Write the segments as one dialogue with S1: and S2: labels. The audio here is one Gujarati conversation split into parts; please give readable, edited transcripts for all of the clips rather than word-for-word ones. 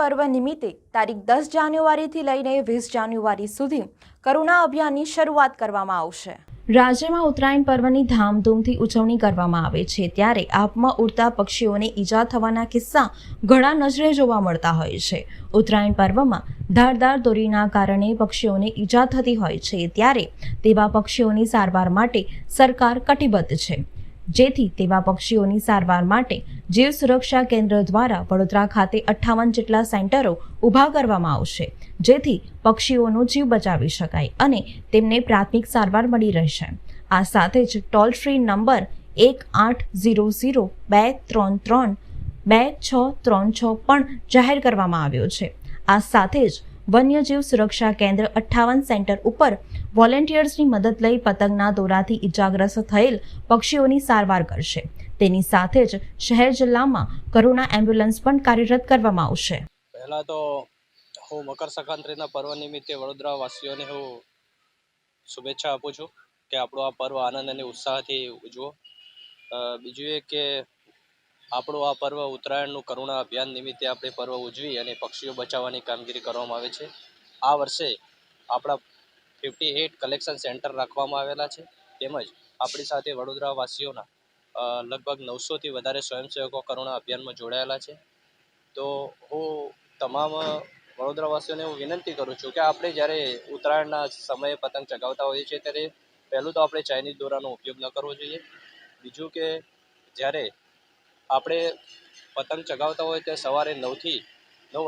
S1: પર્વ નિમિત્તે તારીખ 10 જાન્યુઆરીથી લઈને 20 જાન્યુઆરી સુધી કરુણા અભિયાનની શરૂઆત કરવામાં આવશે। રાજ્યમાં ઉત્તરાયણ પર્વની ધામધૂમથી ઉજવણી કરવામાં આવે છે, ત્યારે આબમાં ઉડતા પક્ષીઓને ઈજા થવાના કિસ્સા ઘણા નજરે જોવા મળતા હોય છે। ઉત્તરાયણ પર્વમાં ધારદાર દોરીના કારણે પક્ષીઓને ઈજા થતી હોય છે, ત્યારે તેવા પક્ષીઓની સારવાર માટે સરકાર કટિબદ્ધ છે। જેથી તેવા પક્ષીઓની સારવાર માટે જીવ સુરક્ષા કેન્દ્ર દ્વારા વડોદરા ખાતે 58 જેટલા સેન્ટરો ઊભા કરવામાં આવશે, જેથી પક્ષીઓનો જીવ બચાવી શકાય અને તેમને પ્રાથમિક સારવાર મળી રહેશે। આ સાથે જ ટોલ ફ્રી નંબર 1800-233-2636 પણ જાહેર કરવામાં આવ્યો છે। આ સાથે જ વન્યજીવ સુરક્ષા કેન્દ્ર 58 સેન્ટર ઉપર વોલેન્ટિયર્સની મદદ લઈ પતંગના દોરાથી ઇજાગ્રસ્ત થયેલ પક્ષીઓની સારવાર કરશે। તેની સાથે જ શહેર જિલ્લામાં કરુણા એમ્બ્યુલન્સ પણ કાર્યરત કરવામાં આવશે।
S2: પહેલા તો હું મકર સંક્રાંતિના પર્વ નિમિત્તે વડોદરા વાસીઓને હું શુભેચ્છા આપું છું કે આપણો આ પર્વ આનંદ અને ઉત્સાહથી ઉજવો। બીજું એ કે આપણું આ પર્વ ઉત્તરાયણનું કરુણા અભિયાન નિમિત્તે આપણે પર્વ ઉજવી અને પક્ષીઓ બચાવવાની કામગીરી કરવામાં આવે છે। આ વર્ષે આપણા 58 કલેક્શન સેન્ટર રાખવામાં આવેલા છે, તેમજ આપણી સાથે વડોદરા વાસીઓના લગભગ 900થી વધારે સ્વયંસેવકો કરુણા અભિયાનમાં જોડાયેલા છે। તો હું તમામ વડોદરાવાસીઓને હું વિનંતી કરું છું કે આપણે જ્યારે ઉત્તરાયણના સમયે પતંગ ચગાવતા હોઈએ છીએ ત્યારે પહેલું તો આપણે ચાઇનીઝ દોરાનો ઉપયોગ ન કરવો જોઈએ। બીજું કે જ્યારે આપણે પતંગ ચગાવતા હોય ત્યારે સવારે 9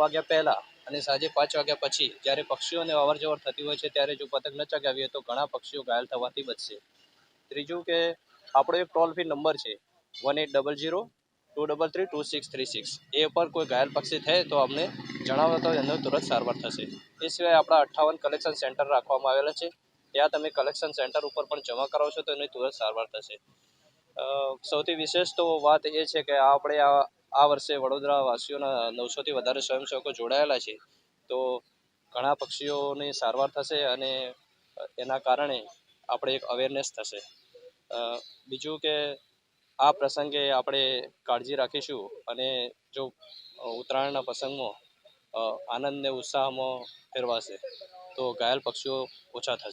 S2: વાગ્યા પહેલાં અને સાંજે 5 વાગ્યા પછી જ્યારે પક્ષીઓને અવરજવર થતી હોય છે, ત્યારે જો પતંગ ન ચગાવીએ તો ઘણા પક્ષીઓ ઘાયલ થવાથી બચશે। ત્રીજું કે આપણો એક ટોલ ફ્રી નંબર છે 1800-233-2636, એ પર કોઈ ઘાયલ પક્ષી થાય તો અમને જણાવો તો એનો તુરંત સારવાર થશે। એ સિવાય આપણા 58 કલેક્શન સેન્ટર રાખવામાં આવેલા છે, ત્યાં તમે કલેક્શન સેન્ટર ઉપર પણ જમા કરાવશો તો એની તુરંત સારવાર થશે। સૌથી વિશેષ તો વાત એ છે કે આપણે આ વર્ષે વડોદરા વાસીઓના 900થી વધારે સ્વયંસેવકો જોડાયેલા છે, તો ઘણા પક્ષીઓની સારવાર થશે અને એના કારણે આપણે એક અવેરનેસ થશે। બીજું કે આ પ્રસંગે આપણે કાળજી રાખીશું અને જો ઉત્તરાયણના પ્રસંગમાં આનંદ ને ઉત્સાહમાં ફેરવાશે તો ઘાયલ પક્ષીઓ ઓછા થશે।